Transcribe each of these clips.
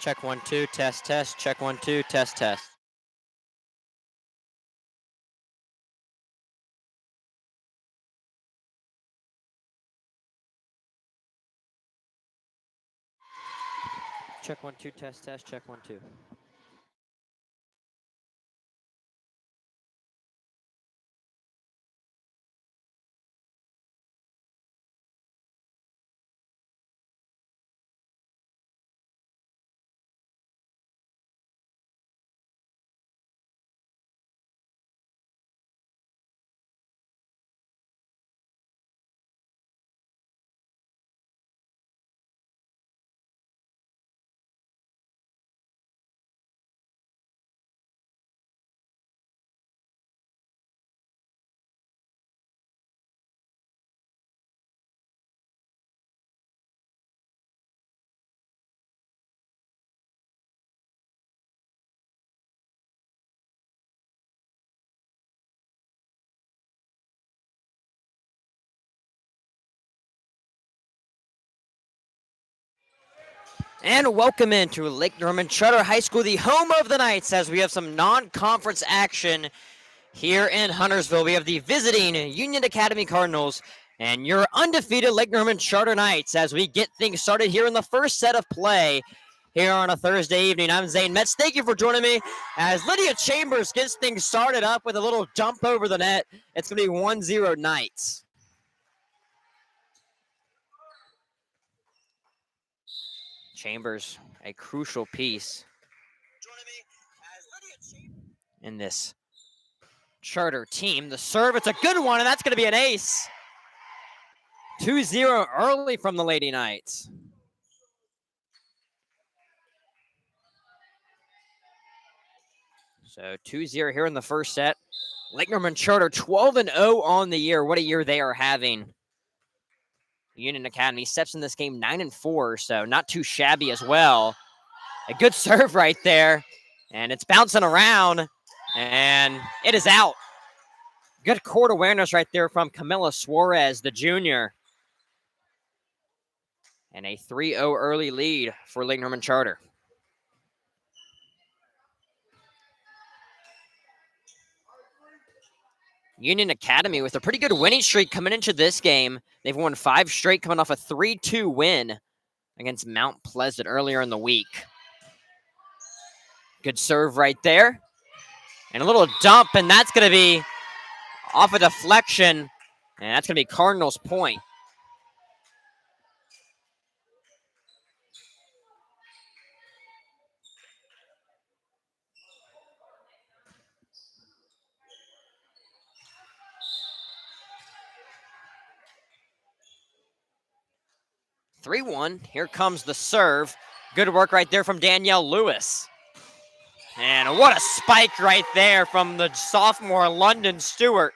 Check 1 2 test test. Check 1 2 test test. Check 1 2 test test. Check 1 2. And welcome into Lake Norman Charter High School, the home of the Knights, as we have some non-conference action here in Huntersville. We have the visiting Union Academy Cardinals and your undefeated Lake Norman Charter Knights as we get things started here in the first set of play here on a Thursday evening. I'm Zane Metz. Thank you for joining me as Lydia Chambers gets things started up with a little jump over the net. It's going to be 1-0 Knights. Chambers, a crucial piece in this Charter team. The serve, it's a good one, and that's going to be an ace. 2-0 early from the Lady Knights. So 2-0 here in the first set. Lake Norman Charter 12-0 on the year. What a year they are having. Union Academy steps in this game 9-4, so not too shabby as well. A good serve right there, and it's bouncing around, and it is out. Good court awareness right there from Camilla Suarez, the junior. And a 3-0 early lead for Lake Norman Charter. Union Academy with a pretty good winning streak coming into this game. They've won 5 straight, coming off a 3-2 win against Mount Pleasant earlier in the week. Good serve right there. And a little dump, and that's going to be off a deflection, and that's going to be Cardinals' point. Here comes the serve. Good work right there from Danielle Lewis. And what a spike right there from the sophomore London Stewart.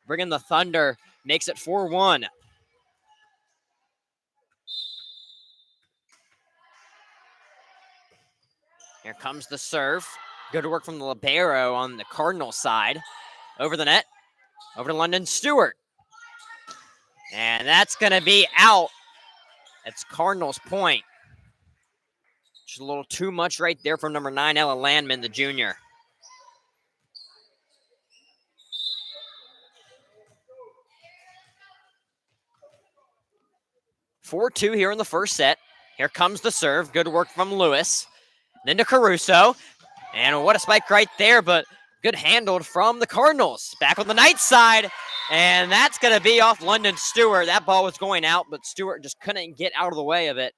Bringing the Thunder, makes it 4-1. Here comes the serve. Good work from the libero on the Cardinal side. Over the net, over to London Stewart. And that's going to be out. It's Cardinals' point. Just a little too much right there from number 9, Ella Landman, the junior. (4-2) here in the first set. Here comes the serve. Good work from Lewis. Then to Caruso. And what a spike right there, but good handled from the Cardinals. Back on the Knights side. And that's going to be off London Stewart. That ball was going out, but Stewart just couldn't get out of the way of it.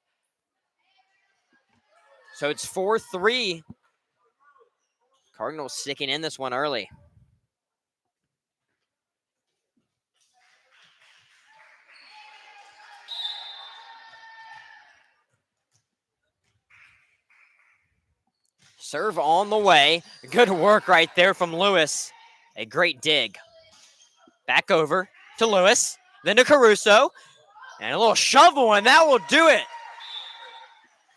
So it's 4-3. Cardinals sticking in this one early. Serve on the way. Good work right there from Lewis. A great dig. Back over to Lewis. Then to Caruso. And a little shovel, and that will do it.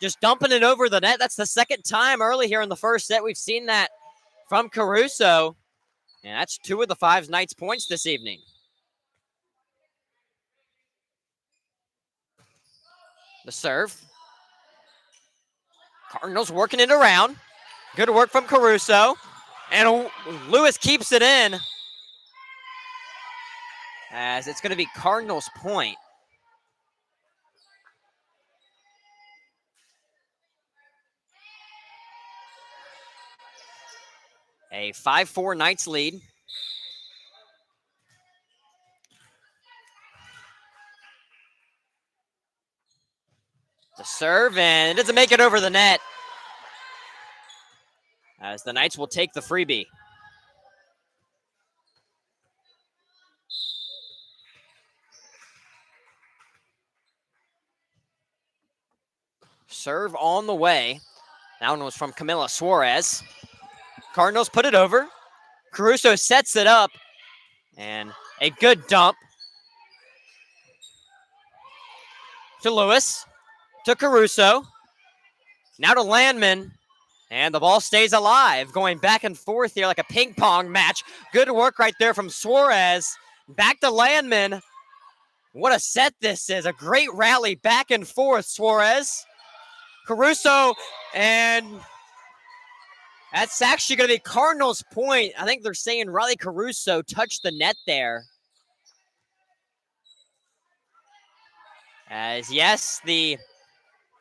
Just dumping it over the net. That's the second time early here in the first set we've seen that from Caruso. And that's 2 of the 5 Knights points this evening. The serve. Cardinals working it around. Good work from Caruso. And Lewis keeps it in. As it's going to be Cardinals' point. A 5-4 Knights lead. The serve, and it doesn't make it over the net. As the Knights will take the freebie. Serve on the way. That one was from Camila Suarez. Cardinals put it over. Caruso sets it up. And a good dump to Lewis. To Caruso. Now to Landman. And the ball stays alive. Going back and forth here like a ping pong match. Good work right there from Suarez. Back to Landman. What a set this is. A great rally back and forth, Suarez. Caruso, and that's actually going to be Cardinals' point. I think they're saying Riley Caruso touched the net there. As yes, the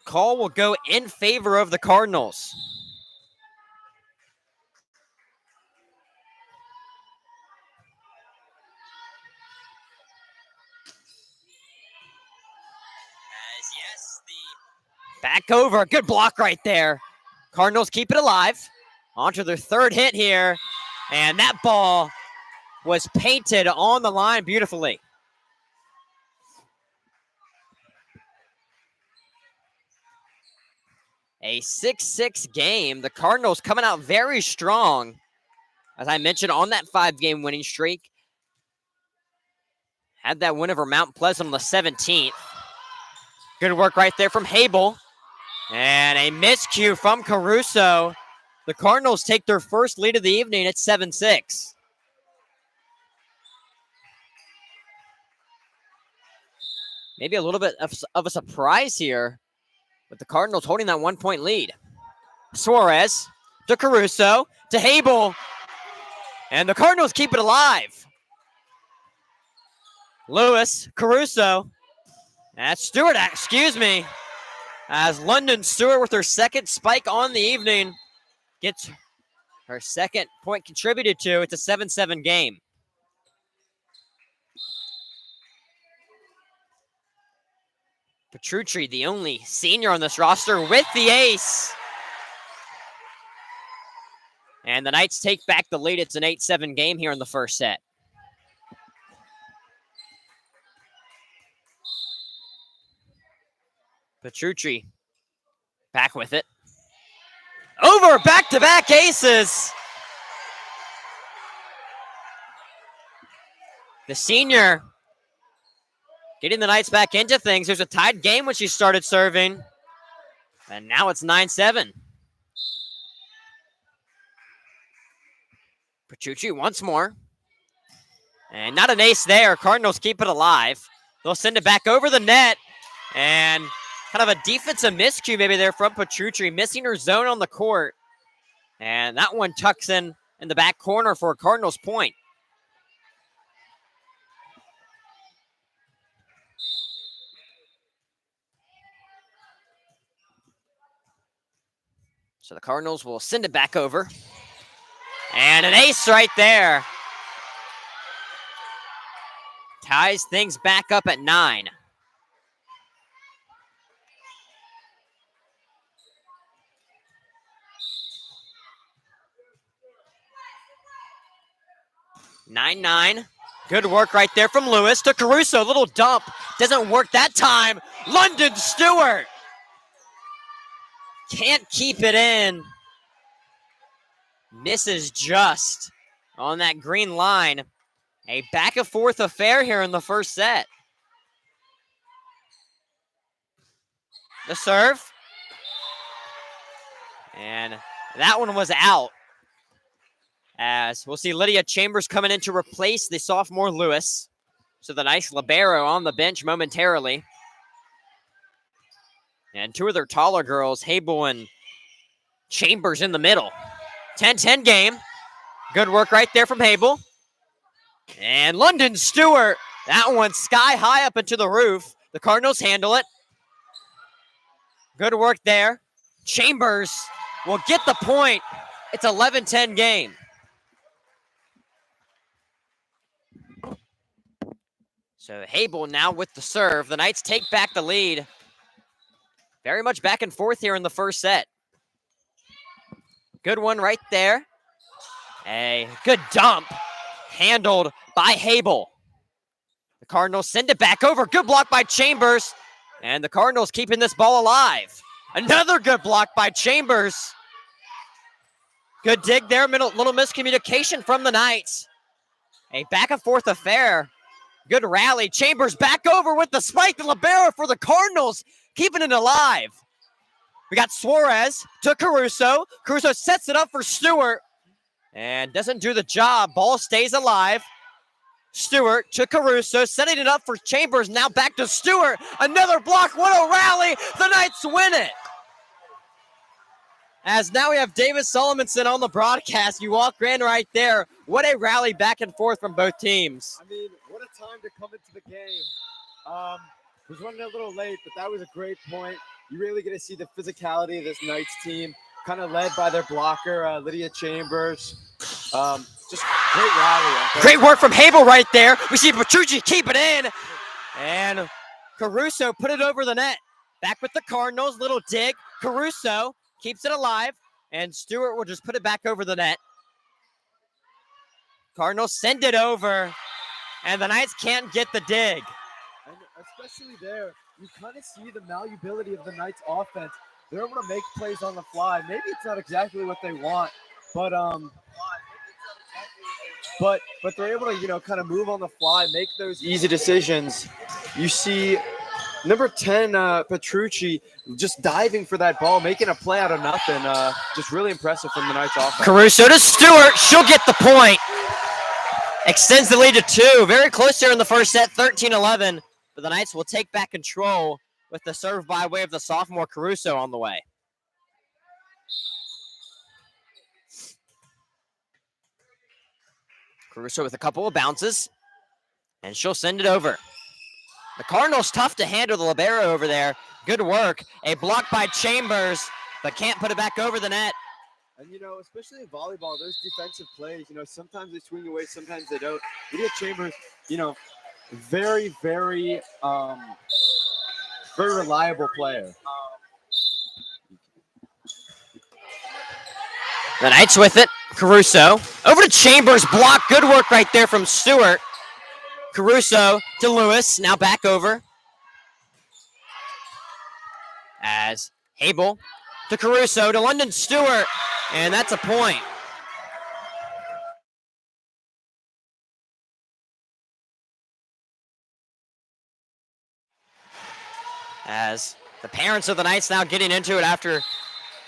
call will go in favor of the Cardinals. As yes, the back over. Good block right there. Cardinals keep it alive. Onto their third hit here. And that ball was painted on the line beautifully. A 6-6 game. The Cardinals coming out very strong. As I mentioned, on that 5-game winning streak. Had that win over Mount Pleasant on the 17th. Good work right there from Habel. And a miscue from Caruso. The Cardinals take their first lead of the evening at 7-6. Maybe a little bit of a surprise here with the Cardinals holding that 1-point lead. Suarez to Caruso to Habel. And the Cardinals keep it alive. Lewis, Caruso. That's Stewart, excuse me. As London Stewart with her second spike on the evening gets her second point contributed to. It's a 7-7 game. Petrucci, the only senior on this roster, with the ace. And the Knights take back the lead. It's an 8-7 game here in the first set. Petrucci back with it. Over, back-to-back aces. The senior getting the Knights back into things. There's a tied game when she started serving. And now it's 9-7. Petrucci once more. And not an ace there. Cardinals keep it alive. They'll send it back over the net. And kind of a defensive miscue maybe there from Petrucci, missing her zone on the court. And that one tucks in the back corner for a Cardinals point. So the Cardinals will send it back over. And an ace right there. Ties things back up at 9. (9-9). Good work right there from Lewis to Caruso. Little dump. Doesn't work that time. London Stewart. Can't keep it in. Misses just on that green line. A back and forth affair here in the first set. The serve. And that one was out. As we'll see Lydia Chambers coming in to replace the sophomore Lewis. So the nice libero on the bench momentarily. And two of their taller girls, Habel and Chambers in the middle. 10-10 game. Good work right there from Habel. And London Stewart. That one sky high up into the roof. The Cardinals handle it. Good work there. Chambers will get the point. It's 11-10 game. So Habel now with the serve. The Knights take back the lead. Very much back and forth here in the first set. Good one right there. A good dump handled by Habel. The Cardinals send it back over. Good block by Chambers. And the Cardinals keeping this ball alive. Another good block by Chambers. Good dig there. Little miscommunication from the Knights. A back and forth affair. Good rally. Chambers back over with the spike. The libero for the Cardinals, keeping it alive. We got Suarez to Caruso. Caruso sets it up for Stewart and doesn't do the job. Ball stays alive. Stewart to Caruso, setting it up for Chambers. Now back to Stewart. Another block. What a rally. The Knights win it. As now we have David Solomonson on the broadcast. You walk Grand right there. What a rally back and forth from both teams. I mean, what a time to come into the game. Was running a little late, but that was a great point. You really get to see the physicality of this Knights team, kind of led by their blocker, Lydia Chambers. Just great rally. Great work from Habel right there. We see Petrucci keep it in. And Caruso put it over the net. Back with the Cardinals. Little dig. Caruso keeps it alive. And Stewart will just put it back over the net. Cardinals send it over. And the Knights can't get the dig. And especially there, you kind of see the malleability of the Knights offense. They're able to make plays on the fly. Maybe it's not exactly what they want, but they're able to, kind of move on the fly, make those easy decisions. You see number 10, Petrucci, just diving for that ball, making a play out of nothing. Just really impressive from the Knights offense. Caruso to Stewart. She'll get the point. Extends the lead to 2. Very close here in the first set, 13-11. But the Knights will take back control with the serve by way of the sophomore Caruso on the way. Caruso with a couple of bounces, and she'll send it over. The Cardinals tough to handle the libero over there. Good work. A block by Chambers, but can't put it back over the net. And, especially in volleyball, those defensive plays, sometimes they swing away, sometimes they don't. Lydia Chambers, very, very, very reliable player. The Knights with it. Caruso over to Chambers. Block. Good work right there from Stewart. Caruso to Lewis. Now back over. As Habel to Caruso to London Stewart. And that's a point. As the parents of the Knights now getting into it after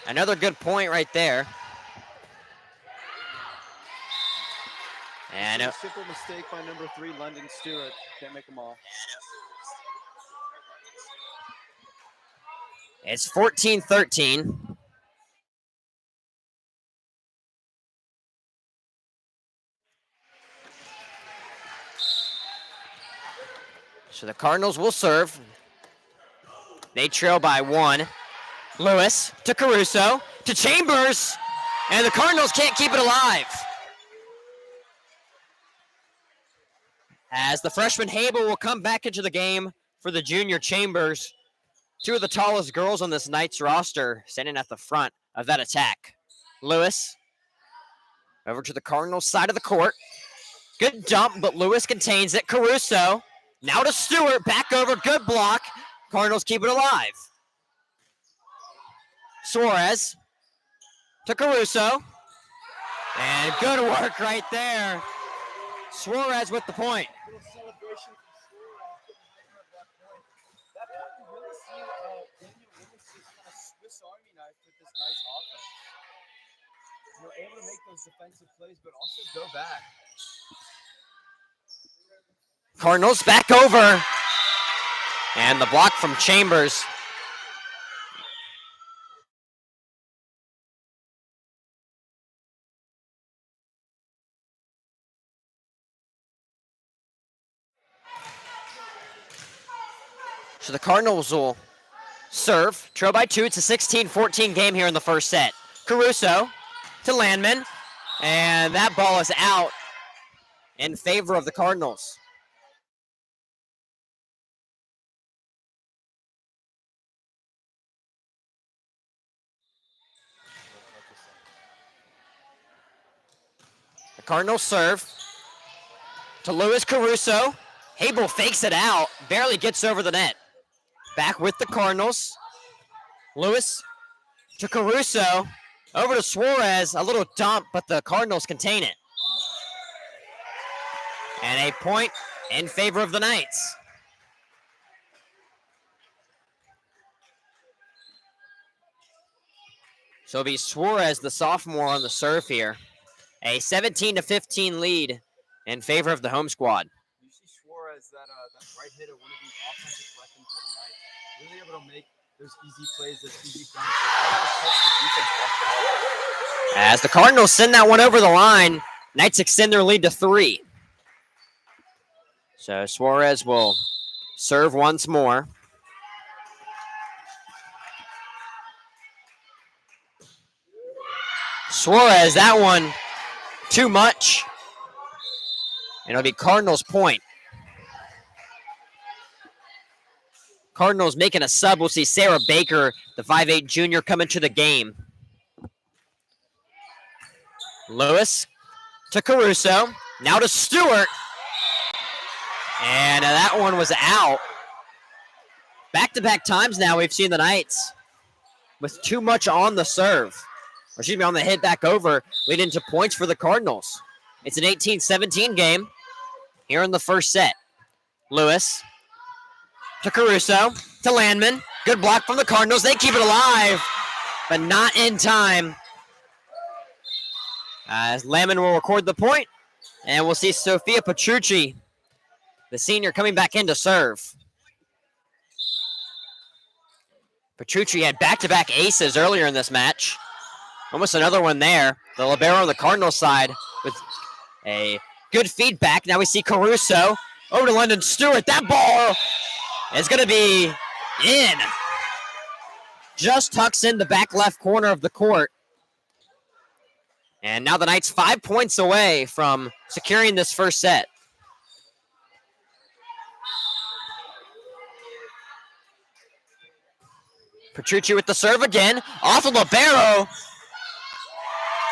another good point right there. And a simple mistake by number 3, London Stewart. Can't make them all. It's 14-13. So the Cardinals will serve. They trail by 1. Lewis to Caruso to Chambers. And the Cardinals can't keep it alive. As the freshman Habel will come back into the game for the junior Chambers. 2 of the tallest girls on this Knights roster standing at the front of that attack. Lewis over to the Cardinals side of the court. Good dump, but Lewis contains it. Caruso now to Stewart. Back over. Good block. Cardinals keep it alive. Suarez to Caruso. And good work right there. Suarez with the point. Little celebration from Suarez getting higher at that point. That point you really see Daniel Lewis' kind of Swiss Army knife with this nice offense. Able to make those defensive plays, but also go back. Cardinals back over. And the block from Chambers So the Cardinals will serve. Trail by 2. It's a 16-14 game here in the first set. Caruso to Landman. And that ball is out in favor of the Cardinals. The Cardinals serve to Luis Caruso. Habel fakes it out, barely gets over the net. Back with the Cardinals. Luis to Caruso. Over to Suarez, a little dump, but the Cardinals contain it. And a point in favor of the Knights. So it'll be Suarez, the sophomore, on the serve here. A 17-15 lead in favor of the home squad. You see Suarez, that right hitter, one of these offensive weapons of the night. Really able to make those easy plays, those easy dunks. As the Cardinals send that one over the line, Knights extend their lead to 3. So Suarez will serve once more. Suarez, that one too much. And it'll be Cardinals' point. Cardinals making a sub. We'll see Sarah Baker, the 5'8 junior, come into the game. Lewis to Caruso. Now to Stewart. And that one was out. Back-to-back times now we've seen the Knights with too much on the serve. Or excuse me, on the hit back over, leading to points for the Cardinals. It's an 18-17 game here in the first set. Lewis to Caruso to Landman. Good block from the Cardinals. They keep it alive, but not in time. As Landman will record the point, and we'll see Sophia Petrucci, the senior, coming back in to serve. Petrucci had back-to-back aces earlier in this match. Almost another one there. The libero on the Cardinals side with a good feedback. Now we see Caruso over to London Stewart. That ball is going to be in. Just tucks in the back left corner of the court. And now the Knights 5 points away from securing this first set. Petrucci with the serve again. Off the libero.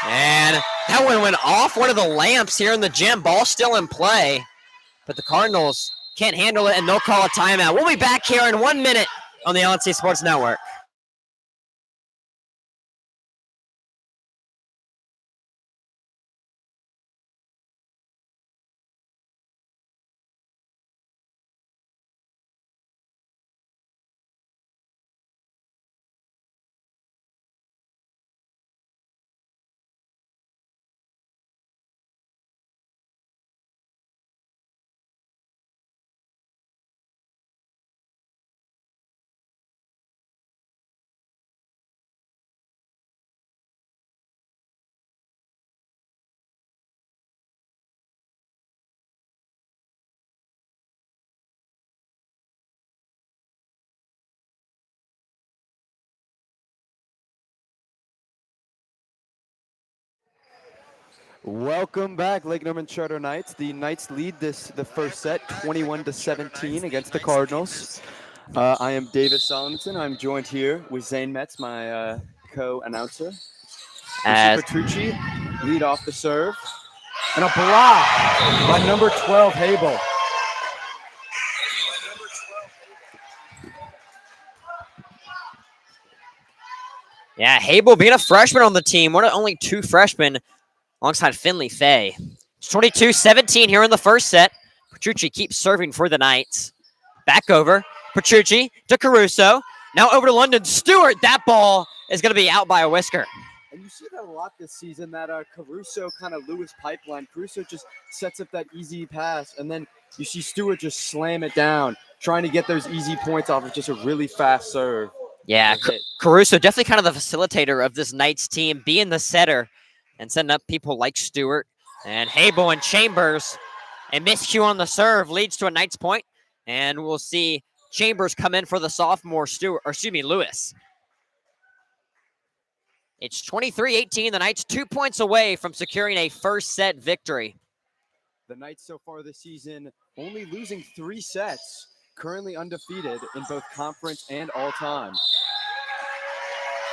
And that one went off one of the lamps here in the gym. Ball still in play. But the Cardinals can't handle it, and they'll call a timeout. We'll be back here in 1 minute on the LNC Sports Network. Welcome back, Lake Norman Charter Knights. The Knights lead the first set, 21-17 against the Cardinals. I am Davis Solomonson. I'm joined here with Zane Metz, my co-announcer. Petrucci lead off the serve, and a block by number 12 Habel. Yeah, Habel being a freshman on the team, one of only 2 freshmen alongside Finley Fay. It's 22-17 here in the first set. Petrucci keeps serving for the Knights. Back over. Petrucci to Caruso. Now over to London Stewart. That ball is going to be out by a whisker. And you see that a lot this season, that Caruso kind of Lewis pipeline. Caruso just sets up that easy pass, and then you see Stewart just slam it down, trying to get those easy points off of just a really fast serve. Yeah, Caruso definitely kind of the facilitator of this Knights team, being the setter and setting up people like Stewart and Habel and Chambers. A miscue on the serve leads to a Knights point, and we'll see Chambers come in for the sophomore Lewis. It's 23-18. The Knights 2 points away from securing a first set victory. The Knights so far this season only losing 3 sets, currently undefeated in both conference and all-time.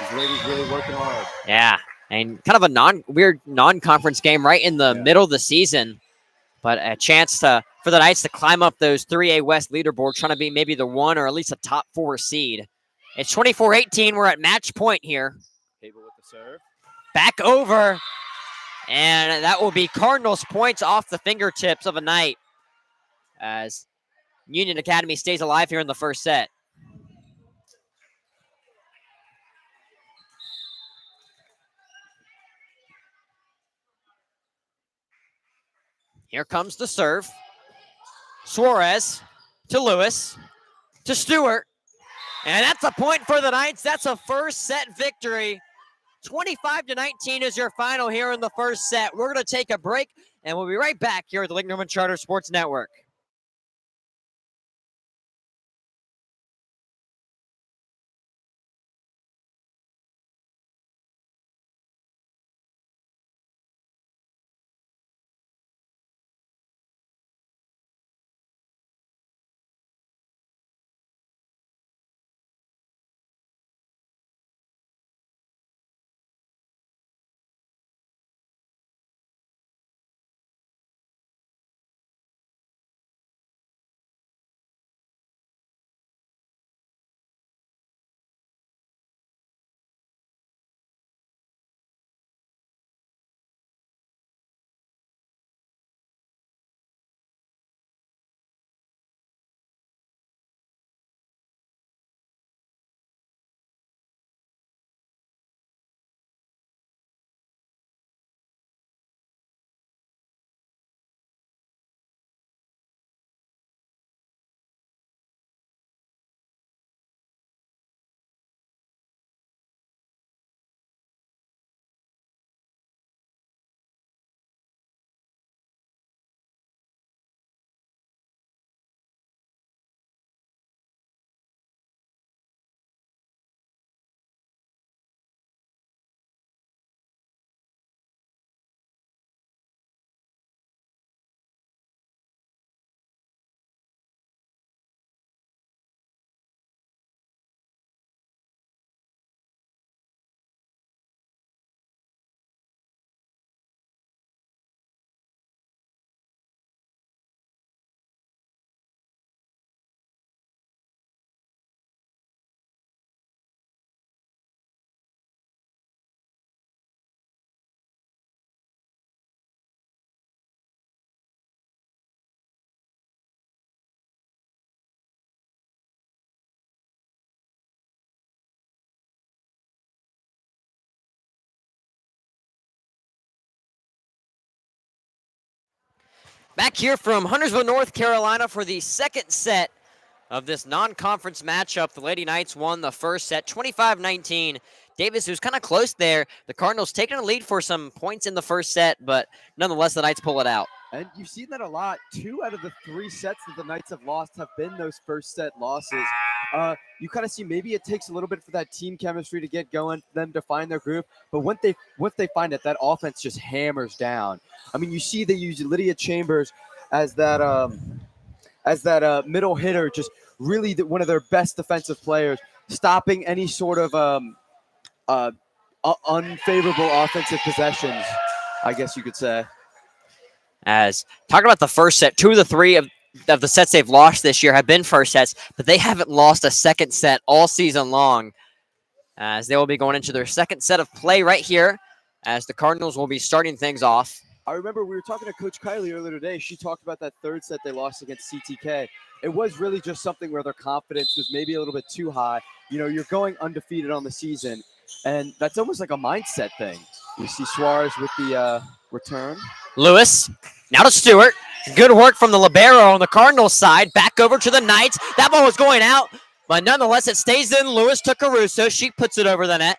These ladies really working hard. Yeah, and kind of a weird non-conference game right in the middle of the season, but a chance for the Knights to climb up those 3A West leaderboard, trying to be maybe the 1 or at least a top 4 seed. It's 24-18. We're at match point here. Cable with the serve. Back over, and that will be Cardinals points off the fingertips of a Knight as Union Academy stays alive here in the first set. Here comes the serve. Suarez to Lewis to Stewart. And that's a point for the Knights. That's a first set victory. 25-19 is your final here in the first set. We're going to take a break, and we'll be right back here at the Lake Norman Charter Sports Network. Back here from Huntersville, North Carolina for the second set of this non-conference matchup. The Lady Knights won the first set 25-19. Davis, who's kind of close there. The Cardinals taking a lead for some points in the first set, but nonetheless, the Knights pull it out. And you've seen that a lot. 2 out of the 3 sets that the Knights have lost have been those first set losses. You kind of see maybe it takes a little bit for that team chemistry to get going, them to find their groove. But once they find it, that offense just hammers down. I mean, you see they use Lydia Chambers as that middle hitter, just really one of their best defensive players, stopping any sort of unfavorable offensive possessions, I guess you could say. As talking about the first set, 2 of the 3 of the sets they've lost this year have been first sets, but they haven't lost a second set all season long, as they will be going into their second set of play right here, as the Cardinals will be starting things off. I remember we were talking to Coach Kylie earlier today. She talked about that third set they lost against CTK. It was really just something where their confidence was maybe a little bit too high. You know, you're going undefeated on the season, and that's almost like a mindset thing. You see Suarez with the return. Lewis, now to Stewart. Good work from the libero on the Cardinals side. Back over to the Knights. That ball was going out, but nonetheless, it stays in. Lewis to Caruso. She puts it over the net.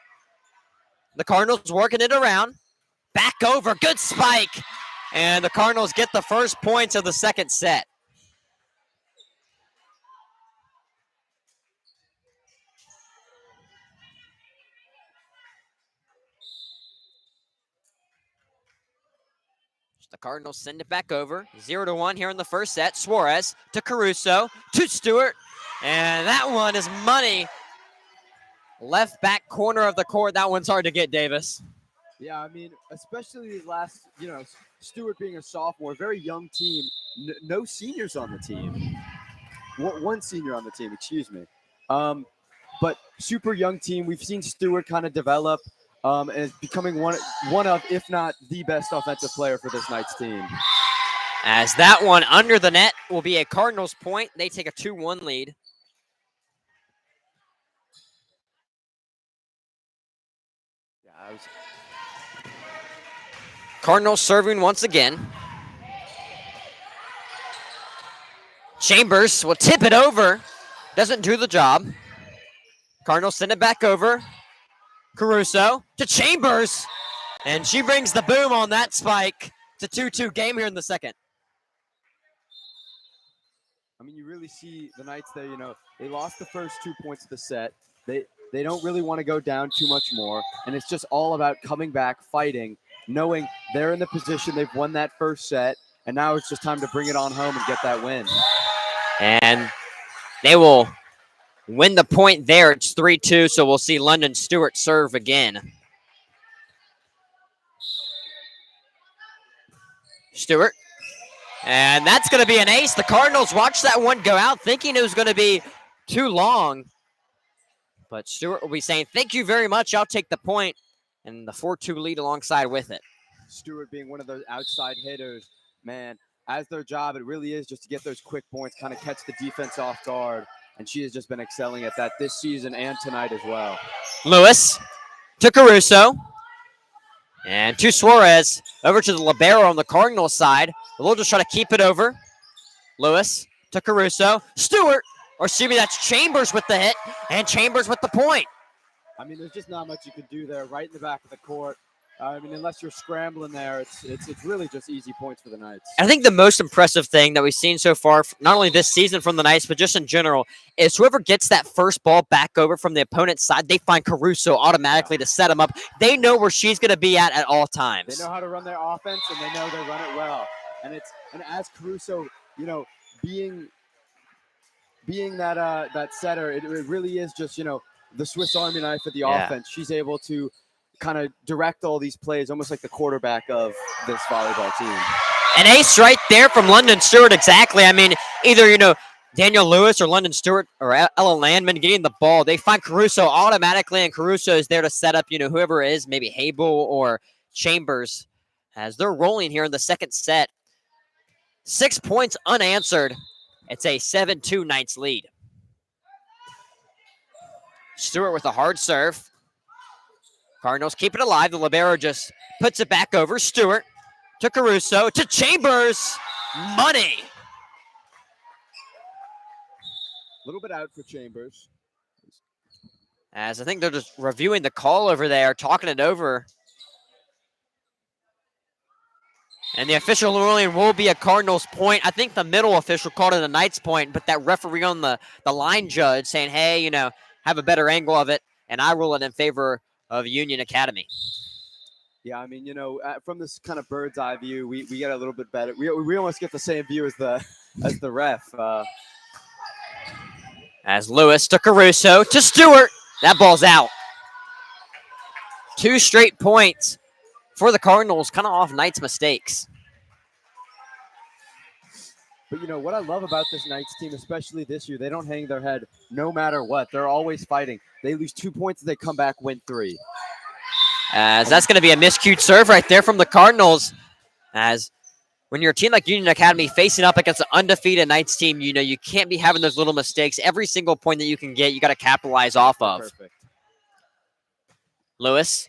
The Cardinals working it around. Back over. Good spike. And the Cardinals get the first points of the second set. The Cardinals send it back over. 0-1 here in the first set. Suarez to Caruso to Stewart. And that one is money. Left back corner of the court. That one's hard to get, Davis. Yeah, I mean, especially these last, Stewart being a sophomore, very young team, no seniors on the team. One senior on the team, excuse me. But super young team. We've seen Stewart kind of develop and is becoming one of, if not the best offensive player for this Knights team. As that one under the net will be a Cardinals point. They take a 2-1 lead. Yeah, Cardinals serving once again. Chambers will tip it over. Doesn't do the job. Cardinals send it back over. Caruso to Chambers. And she brings the boom on that spike. It's a 2-2 game here in the second. I mean, you really see the Knights there, they lost the first 2 points of the set. They don't really want to go down too much more. And it's just all about coming back, fighting, knowing they're in the position, they've won that first set. And now it's just time to bring it on home and get that win. And they will win the point there. It's 3-2, so we'll see London Stewart serve again. Stewart. And that's going to be an ace. The Cardinals watched that one go out thinking it was going to be too long. But Stewart will be saying, thank you very much. I'll take the point. And the 4-2 lead alongside with it. Stewart being one of those outside hitters, man, as their job, it really is just to get those quick points, kind of catch the defense off guard. And she has just been excelling at that this season and tonight as well. Lewis to Caruso. And to Suarez. Over to the libero on the Cardinals side. They'll just try to keep it over. Lewis to Caruso. Stewart, or excuse me, that's Chambers with the hit. And Chambers with the point. I mean, there's just not much you can do there right in the back of the court. I mean, unless you're scrambling there, it's really just easy points for the Knights. I think the most impressive thing that we've seen so far, not only this season from the Knights, but just in general, is whoever gets that first ball back over from the opponent's side, they find Caruso automatically to set him up. They know where she's going to be at all times. They know how to run their offense, and they know they run it well. And as Caruso, being that setter, it really is just the Swiss Army knife of the offense. She's able to kind of direct all these plays, almost like the quarterback of this volleyball team. An ace right there from London Stewart, exactly. I mean, either, Daniel Lewis or London Stewart or Ella Landman getting the ball. They find Caruso automatically, and Caruso is there to set up, whoever it is, maybe Habel or Chambers, as they're rolling here in the second set. 6 points unanswered. It's a 7-2 Knights lead. Stewart with a hard serve. Cardinals keep it alive. The libero just puts it back over. Stewart to Caruso to Chambers. Money. A little bit out for Chambers. As I think they're just reviewing the call over there, talking it over. And the official ruling will be a Cardinals point. I think the middle official called it a Knights point, but that referee on the line judge saying, hey, have a better angle of it, and I rule it in favor of Union Academy. Yeah, I mean, from this kind of bird's eye view, we get a little bit better. We almost get the same view as the ref. As Lewis to Caruso to Stewart. That ball's out. 2 straight points for the Cardinals, kind of off Knights' mistakes. But what I love about this Knights team, especially this year, they don't hang their head no matter what. They're always fighting. They lose 2 points, they come back, win 3. As that's going to be a miscued serve right there from the Cardinals. As when you're a team like Union Academy facing up against an undefeated Knights team, you can't be having those little mistakes. Every single point that you can get, you got to capitalize off of. Perfect. Lewis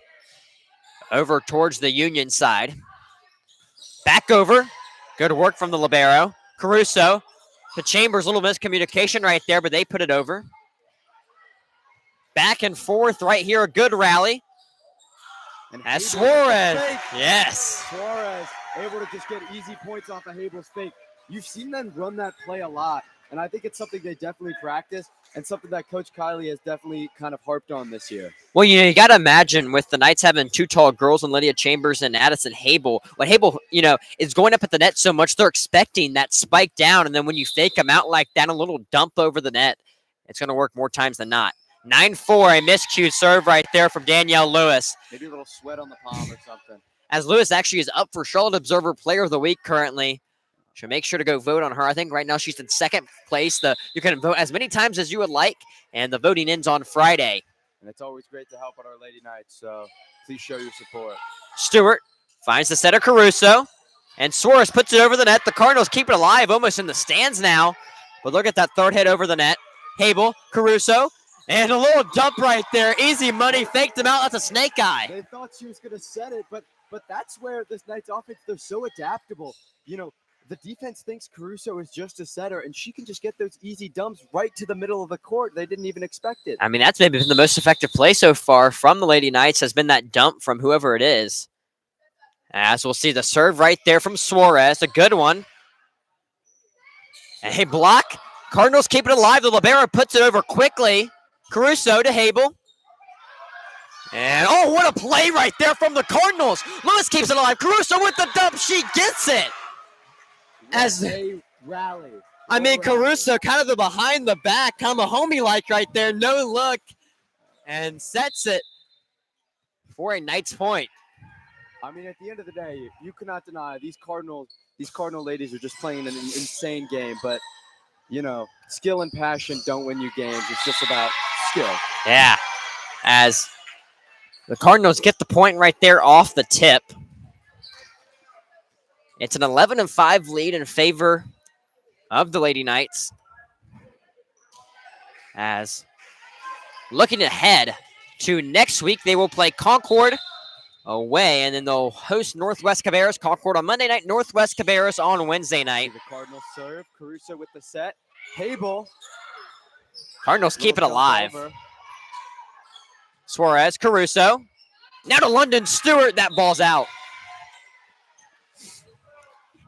over towards the Union side. Back over. Good work from the libero. Caruso to Chambers. A little miscommunication right there, but they put it over. Back and forth right here. A good rally. And as Habel, Suarez. Yes. Suarez able to just get easy points off of Habel's fake. You've seen them run that play a lot. And I think it's something they definitely practice and something that Coach Kiley has definitely kind of harped on this year. Well, you got to imagine with the Knights having two tall girls in Lydia Chambers and Addison Hable, when Hable, is going up at the net so much, they're expecting that spike down. And then when you fake them out like that, a little dump over the net, it's going to work more times than not. 9-4, a miscued serve right there from Danielle Lewis. Maybe a little sweat on the palm or something. As Lewis actually is up for Charlotte Observer Player of the Week currently. So make sure to go vote on her. I think right now she's in second place. You can vote as many times as you would like, and the voting ends on Friday. And it's always great to help out our Lady Knights, so please show your support. Stewart finds the setter Caruso, and Suarez puts it over the net. The Cardinals keep it alive, almost in the stands now. But look at that third hit over the net. Hable, Caruso, and a little dump right there. Easy money, faked him out. That's a snake eye. They thought she was going to set it, but that's where this Knights offense, they're so adaptable. The defense thinks Caruso is just a setter, and she can just get those easy dumps right to the middle of the court. They didn't even expect it. I mean, that's maybe been the most effective play so far from the Lady Knights has been that dump from whoever it is. As we'll see the serve right there from Suarez, a good one. And a block. Cardinals keep it alive. The libero puts it over quickly. Caruso to Hable. And, oh, what a play right there from the Cardinals. Lewis keeps it alive. Caruso with the dump. She gets it. As they rally. I mean, Caruso kind of the behind the back, kind of homie-like right there. No look. And sets it for a Knights point. I mean, at the end of the day, you cannot deny these Cardinal ladies are just playing an insane game. But, skill and passion don't win you games. It's just about skill. Yeah. As the Cardinals get the point right there off the tip. It's an 11-5 lead in favor of the Lady Knights. As looking ahead to next week, they will play Concord away, and then they'll host Northwest Cabarrus. Concord on Monday night, Northwest Cabarrus on Wednesday night. The Cardinals serve. Caruso with the set. Hable. Cardinals keep it alive. Suarez, Caruso. Now to London Stewart. That ball's out.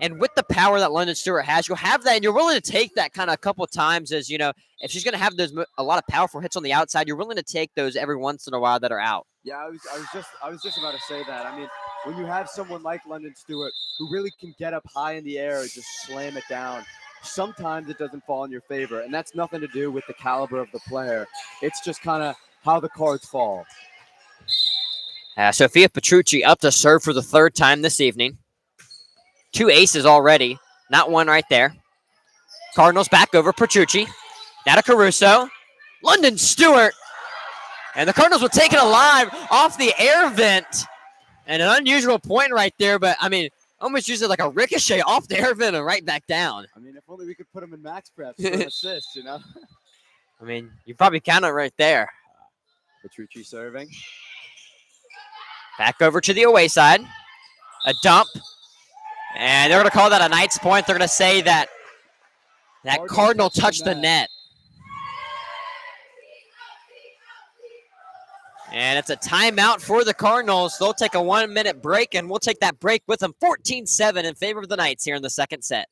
And with the power that London Stewart has, you'll have that, and you're willing to take that kind of a couple of times as, if she's going to have a lot of powerful hits on the outside, you're willing to take those every once in a while that are out. Yeah, I was just about to say that. I mean, when you have someone like London Stewart who really can get up high in the air and just slam it down, sometimes it doesn't fall in your favor, and that's nothing to do with the caliber of the player. It's just kind of how the cards fall. Sophia Petrucci up to serve for the third time this evening. 2 aces already. Not one right there. Cardinals back over Petrucci. Now to Caruso. London Stewart. And the Cardinals will take it alive off the air vent. And an unusual point right there, but, I mean, almost used it like a ricochet off the air vent and right back down. I mean, if only we could put him in max prep for an assist, I mean, you probably count it right there. Petrucci serving. Back over to the away side. A dump. And they're going to call that a Knights point. They're going to say that Cardinal touched the net. And it's a timeout for the Cardinals. They'll take a 1-minute break, and we'll take that break with them. 14-7 in favor of the Knights here in the second set.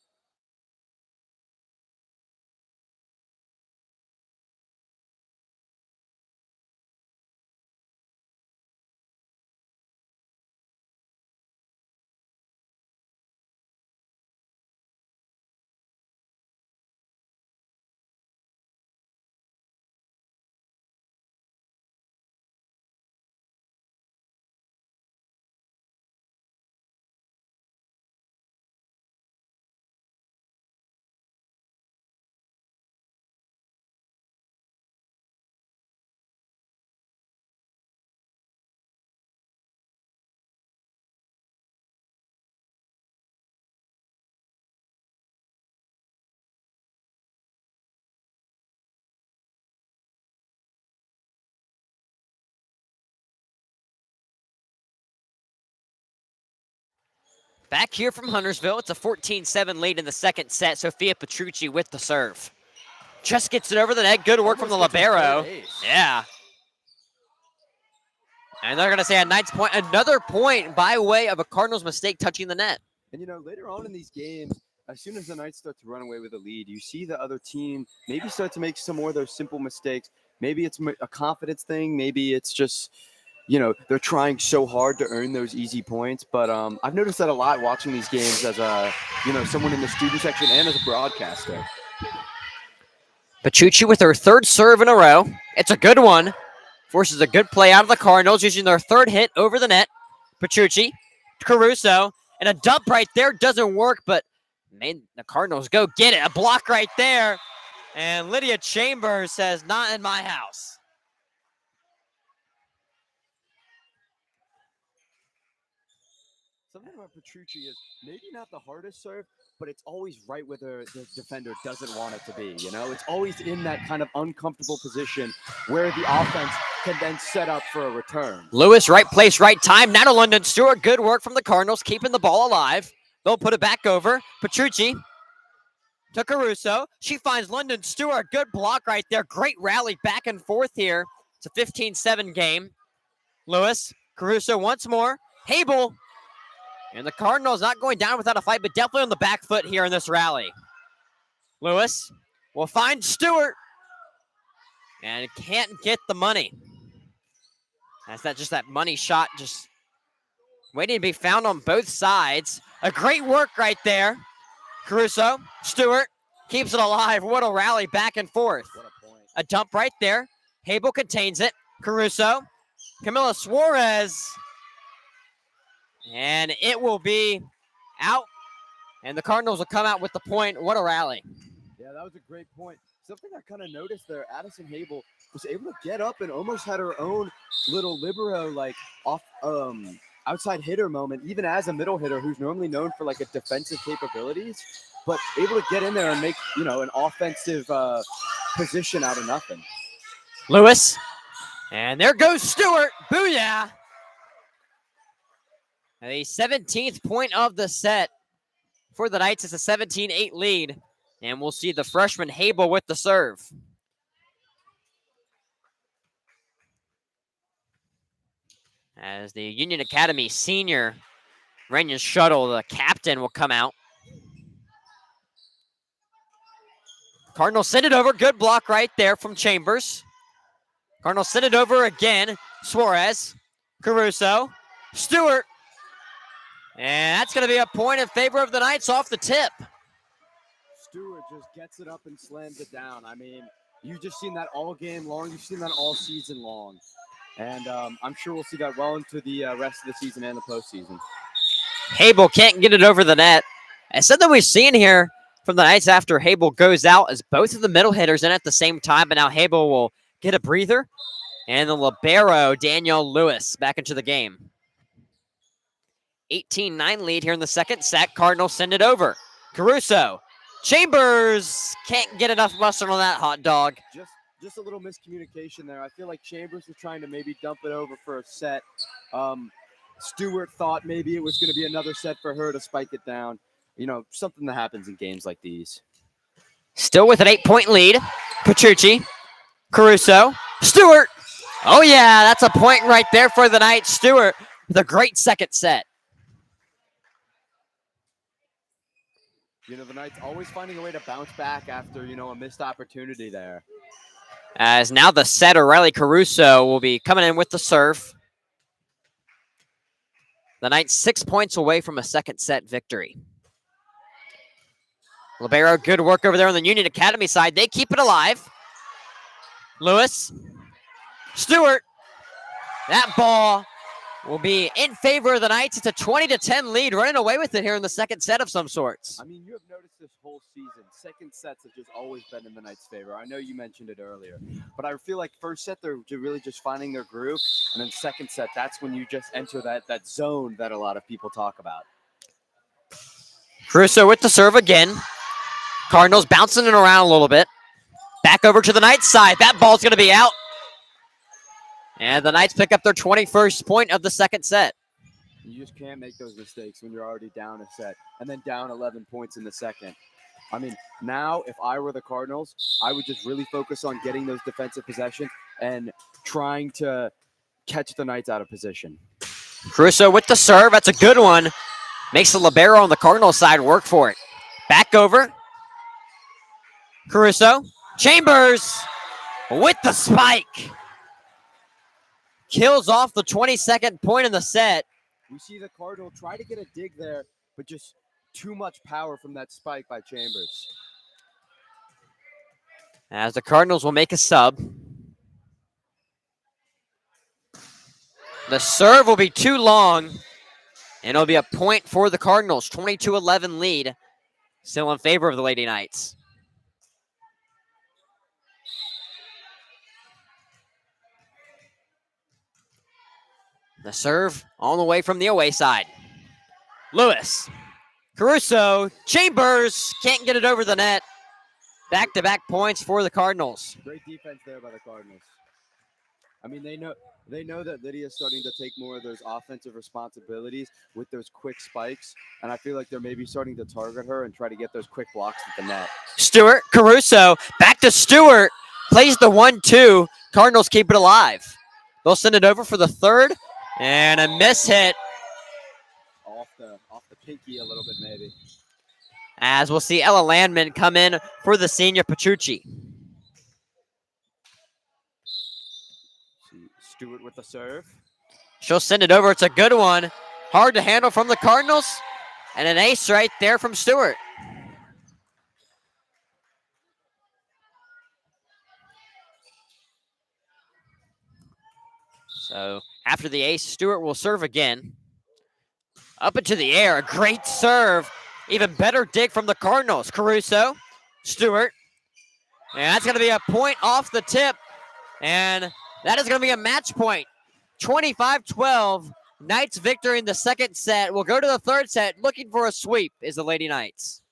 Back here from Huntersville, it's a 14-7 lead in the second set. Sophia Petrucci with the serve. Just gets it over the net. Good work from the libero. Yeah. And they're going to say a Knights point. Another point by way of a Cardinals mistake touching the net. And, later on in these games, as soon as the Knights start to run away with a lead, you see the other team maybe start to make some more of those simple mistakes. Maybe it's a confidence thing. Maybe it's just, they're trying so hard to earn those easy points. But I've noticed that a lot watching these games as someone in the student section and as a broadcaster. Petrucci with her third serve in a row. It's a good one. Forces a good play out of the Cardinals using their third hit over the net. Petrucci, Caruso, and a dump right there doesn't work, but made the Cardinals go get it. A block right there. And Lydia Chambers says, not in my house. Something about Petrucci is maybe not the hardest serve, but it's always right where the defender doesn't want it to be. It's always in that kind of uncomfortable position where the offense can then set up for a return. Lewis, right place, right time. Now to London Stewart. Good work from the Cardinals, keeping the ball alive. They'll put it back over. Petrucci to Caruso. She finds London Stewart. Good block right there. Great rally back and forth here. It's a 15-7 game. Lewis, Caruso once more. Habel. And the Cardinals not going down without a fight, but definitely on the back foot here in this rally. Lewis will find Stewart. And can't get the money. That's not just that money shot, just waiting to be found on both sides. A great work right there. Caruso, Stewart keeps it alive. What a rally back and forth. What a point. A dump right there. Habel contains it. Caruso, Camila Suarez. And it will be out. And the Cardinals will come out with the point. What a rally. Yeah, that was a great point. Something I kind of noticed there, Addison Habel was able to get up and almost had her own little libero, off outside hitter moment, even as a middle hitter who's normally known for a defensive capabilities, but able to get in there and make, an offensive position out of nothing. Lewis. And there goes Stewart. Booyah. The 17th point of the set for the Knights. It's a 17-8 lead. And we'll see the freshman Habel with the serve. As the Union Academy senior, Rainier Shuttle, the captain, will come out. Cardinals send it over. Good block right there from Chambers. Cardinals send it over again. Suarez, Caruso, Stewart. And that's going to be a point in favor of the Knights off the tip. Stewart just gets it up and slams it down. I mean, you've just seen that all game long. You've seen that all season long. And I'm sure we'll see that well into the rest of the season and the postseason. Habel can't get it over the net. I said that we've seen here from the Knights after Habel goes out as both of the middle hitters in at the same time, but now Habel will get a breather. And the libero, Danielle Lewis, back into the game. 18-9 lead here in the second set. Cardinals send it over. Caruso. Chambers can't get enough mustard on that hot dog. Just a little miscommunication there. I feel like Chambers was trying to maybe dump it over for a set. Stewart thought maybe it was going to be another set for her to spike it down. Something that happens in games like these. Still with an 8-point lead. Petrucci, Caruso, Stewart. Oh, yeah, that's a point right there for the Knights. Stewart with a great second set. The Knights always finding a way to bounce back after, a missed opportunity there. As now the setter, Riley Caruso, will be coming in with the serve. The Knights 6 points away from a second set victory. Libero, good work over there on the Union Academy side. They keep it alive. Lewis, Stewart. That ball will be in favor of the Knights. It's a 20-10 lead, running away with it here in the second set of some sorts. I mean, you have noticed this whole season, second sets have just always been in the Knights' favor. I know you mentioned it earlier, but I feel like first set, they're really just finding their groove, and then second set, that's when you just enter that zone that a lot of people talk about. Caruso with the serve again. Cardinals bouncing it around a little bit. Back over to the Knights side. That ball's going to be out. And the Knights pick up their 21st point of the second set. You just can't make those mistakes when you're already down a set and then down 11 points in the second. I mean, now if I were the Cardinals, I would just really focus on getting those defensive possessions and trying to catch the Knights out of position. Caruso with the serve. That's a good one. Makes the libero on the Cardinals side work for it. Back over. Caruso. Chambers with the spike. Kills off the 22nd point in the set. We see the Cardinal try to get a dig there, but just too much power from that spike by Chambers. As the Cardinals will make a sub. The serve will be too long, and it'll be a point for the Cardinals. 22-11 lead, still in favor of the Lady Knights. The serve on the way from the away side. Lewis. Caruso. Chambers can't get it over the net. Back-to-back points for the Cardinals. Great defense there by the Cardinals. I mean, they know that Lydia's starting to take more of those offensive responsibilities with those quick spikes, and I feel like they're maybe starting to target her and try to get those quick blocks at the net. Stewart, Caruso, back to Stewart, plays the 1-2. Cardinals keep it alive. They'll send it over for the third, and a miss hit. Off the pinky a little bit, maybe. As we'll see Ella Landman come in for the senior Petrucci. Stewart with the serve. She'll send it over. It's a good one. Hard to handle from the Cardinals. And an ace right there from Stewart. So after the ace, Stewart will serve again. Up into the air. A great serve. Even better dig from the Cardinals. Caruso. Stewart. And that's going to be a point off the tip. And that is going to be a match point. 25-12. Knights victory in the second set. We'll go to the third set. Looking for a sweep is the Lady Knights.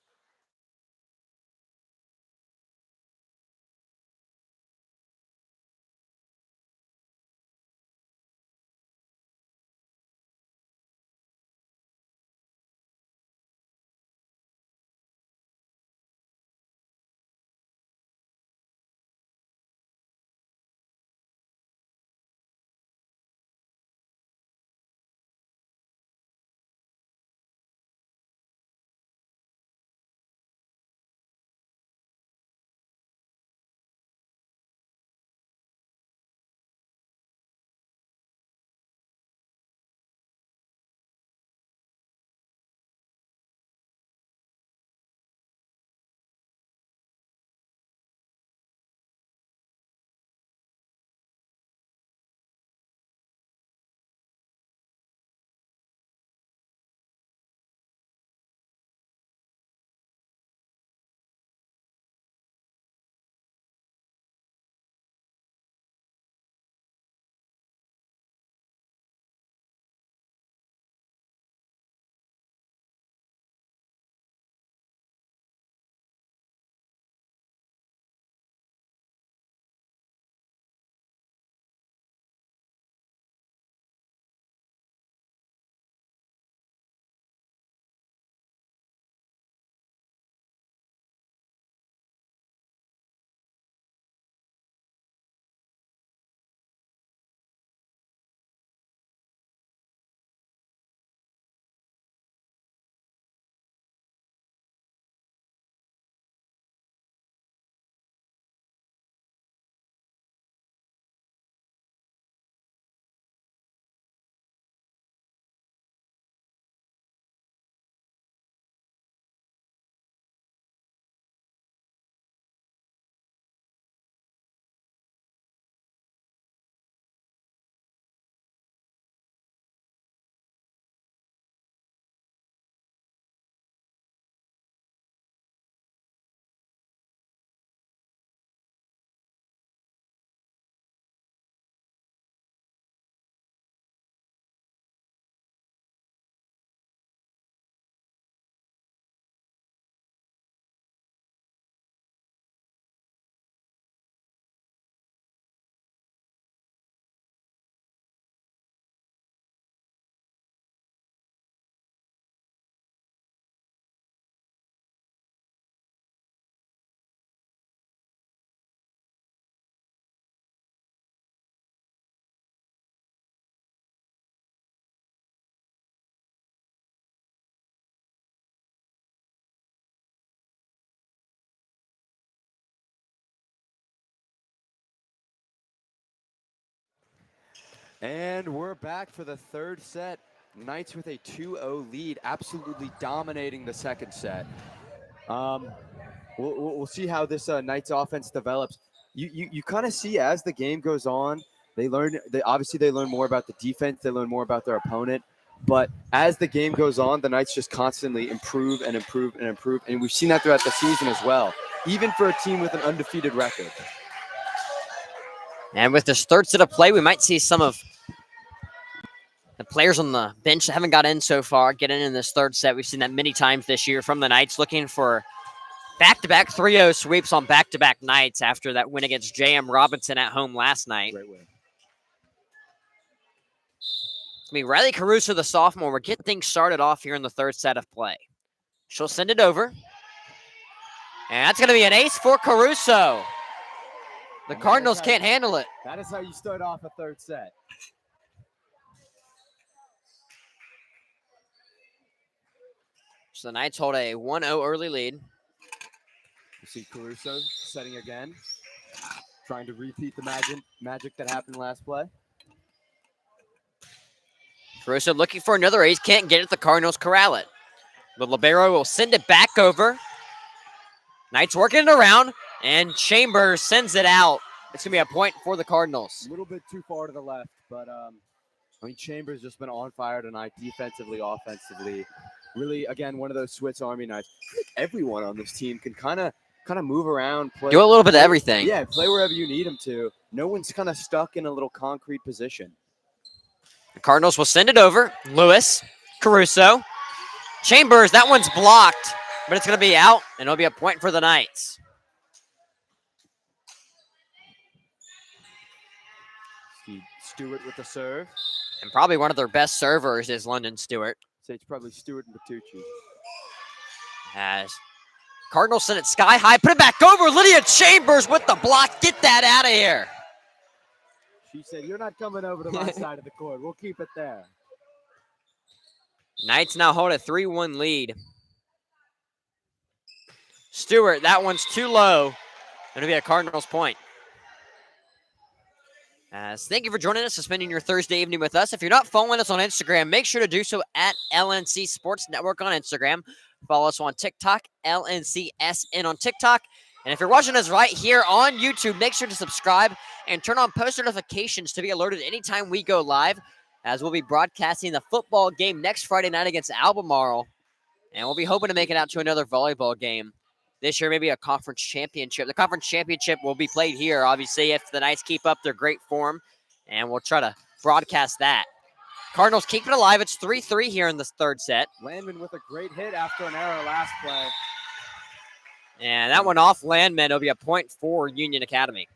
And we're back for the third set. Knights with a 2-0 lead, absolutely dominating the second set. We'll see how this Knights offense develops. You kind of see as the game goes on, they learn. They learn more about the defense. They learn more about their opponent. But as the game goes on, the Knights just constantly improve and improve and improve, and we've seen that throughout the season as well. Even for a team with an undefeated record. And with this third set of play, we might see some of the players on the bench that haven't got in so far get in this third set. We've seen that many times this year from the Knights, looking for back-to-back 3-0 sweeps on back-to-back nights after that win against J.M. Robinson at home last night. Great win. I mean, Riley Caruso, the sophomore, will get things started off here in the third set of play. She'll send it over. And that's going to be an ace for Caruso. The Cardinals can't handle it. That is how you start off a third set. So the Knights hold a 1-0 early lead. You see Caruso setting again, trying to repeat the magic that happened last play. Caruso looking for another ace, can't get it. The Cardinals corral it. The libero will send it back over. Knights working it around, and Chambers sends it out. It's going to be a point for the Cardinals. A little bit too far to the left, but Chambers just been on fire tonight, defensively, offensively. Really, again, one of those Swiss Army knives. I think everyone on this team can kind of move around, play. Do a little bit of everything. Yeah, play wherever you need them to. No one's kind of stuck in a little concrete position. The Cardinals will send it over. Lewis, Caruso, Chambers. That one's blocked, but it's going to be out, and it'll be a point for the Knights. Stewart with the serve. And probably one of their best servers is London Stewart. So it's probably Stewart and Bertucci. As Cardinals send it sky high. Put it back over. Lydia Chambers with the block. Get that out of here. She said, "You're not coming over to my side of the court. We'll keep it there." Knights now hold a 3-1 lead. Stewart, that one's too low. It'll be a Cardinals point. Thank you for joining us and spending your Thursday evening with us. If you're not following us on Instagram, make sure to do so at LNC Sports Network on Instagram. Follow us on TikTok, LNCSN on TikTok. And if you're watching us right here on YouTube, make sure to subscribe and turn on post notifications to be alerted anytime we go live, as we'll be broadcasting the football game next Friday night against Albemarle. And we'll be hoping to make it out to another volleyball game. This year, maybe a conference championship. The conference championship will be played here, obviously, if the Knights keep up their great form, and we'll try to broadcast that. Cardinals keep it alive. It's 3-3 here in this third set. Landman with a great hit after an error last play. And that one off Landman. It'll be a point for Union Academy.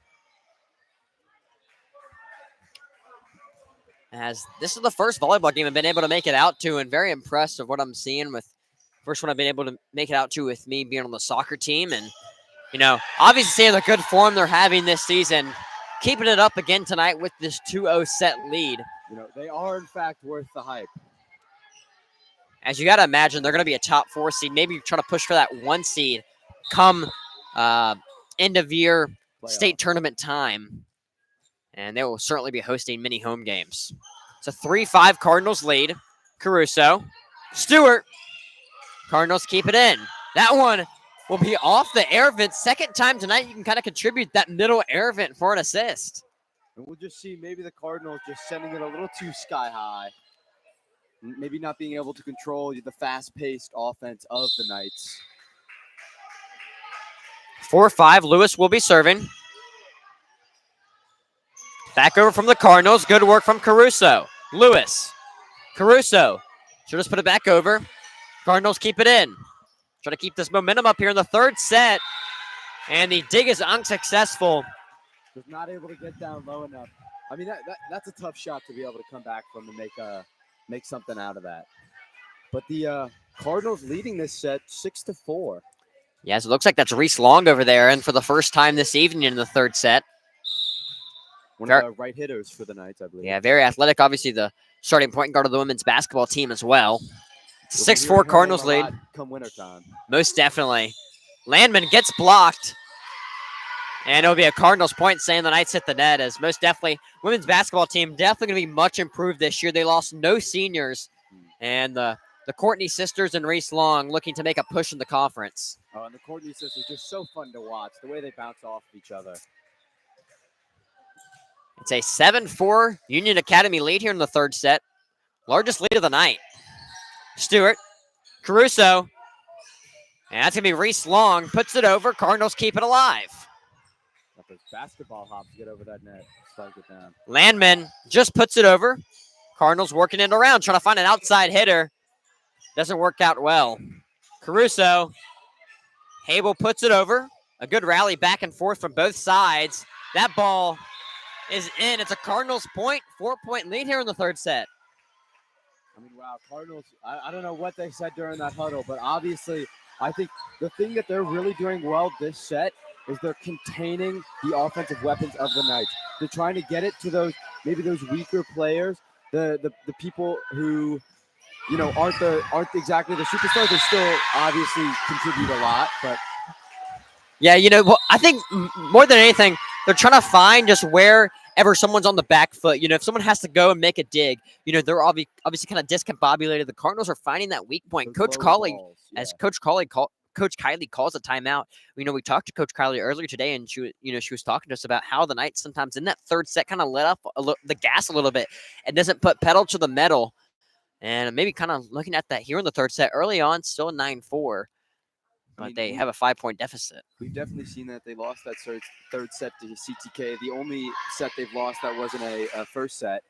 As this is the first volleyball game I've been able to make it out to, and very impressed with what I'm seeing with first one I've been able to make it out to with me being on the soccer team. And, obviously seeing the good form they're having this season, keeping it up again tonight with this 2-0 set lead. They are, in fact, worth the hype. As you got to imagine, they're going to be a top 4 seed, maybe try to push for that 1 seed come end of year state tournament time. And they will certainly be hosting many home games. It's a 3-5 Cardinals lead. Caruso, Stewart. Cardinals keep it in. That one will be off the air vent. Second time tonight, you can kind of contribute that middle air vent for an assist. And we'll just see maybe the Cardinals just sending it a little too sky high. Maybe not being able to control the fast-paced offense of the Knights. 4-5, Lewis will be serving. Back over from the Cardinals. Good work from Caruso. Lewis. Caruso. She'll just put it back over. Cardinals keep it in. Try to keep this momentum up here in the third set. And the dig is unsuccessful. Was not able to get down low enough. I mean, that's a tough shot to be able to come back from and make something out of that. But the Cardinals leading this set 6-4. Yes, it looks like that's Reese Long over there. And for the first time this evening in the third set. One of the right hitters for the Knights, I believe. Yeah, very athletic. Obviously, the starting point guard of the women's basketball team as well. 6-4 Cardinals lead. Come wintertime. Most definitely. Landman gets blocked. And it'll be a Cardinals point, saying the Knights hit the net, as most definitely women's basketball team definitely going to be much improved this year. They lost no seniors, and the Courtney sisters and Reese Long looking to make a push in the conference. Oh, and the Courtney sisters just so fun to watch, the way they bounce off of each other. It's a 7-4 Union Academy lead here in the third set. Largest lead of the night. Stewart, Caruso, and that's going to be Reese Long. Puts it over. Cardinals keep it alive. Got those basketball hops to get over that net. Spike it down. Landman just puts it over. Cardinals working it around, trying to find an outside hitter. Doesn't work out well. Caruso. Habel puts it over. A good rally back and forth from both sides. That ball is in. It's a Cardinals point. 4-point lead here in the third set. I mean, wow, Cardinals, I don't know what they said during that huddle, but obviously I think the thing that they're really doing well this set is they're containing the offensive weapons of the Knights. They're trying to get it to those, maybe those weaker players, the people who, you know, aren't exactly the superstars. They still obviously contribute a lot, but yeah, you know, I think more than anything, they're trying to find just wherever someone's on the back foot. You know, if someone has to go and make a dig, you know, they're obviously kind of discombobulated. The Cardinals are finding that weak point. Coach Colley, as Coach Kylie calls a timeout. You know, we talked to Coach Kylie earlier today, and she was talking to us about how the Knights sometimes in that third set kind of let up the gas a little bit and doesn't put pedal to the metal. And maybe kind of looking at that here in the third set early on, still 9-4. But they have a 5-point deficit. We've definitely seen that. They lost that third set to CTK. The only set they've lost that wasn't a first set.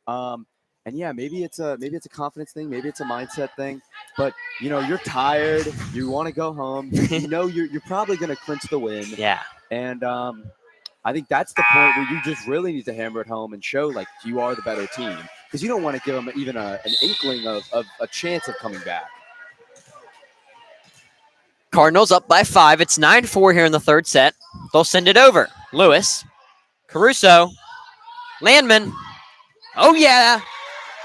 And yeah, maybe it's a confidence thing. Maybe it's a mindset thing. But, you know, you're tired. You want to go home. You know you're probably going to clinch the win. Yeah. And I think that's the point where you just really need to hammer it home and show, like, you are the better team. Because you don't want to give them even an inkling of a chance of coming back. Cardinals up by 5. It's 9-4 here in the third set. They'll send it over. Lewis, Caruso, Landman. Oh, yeah.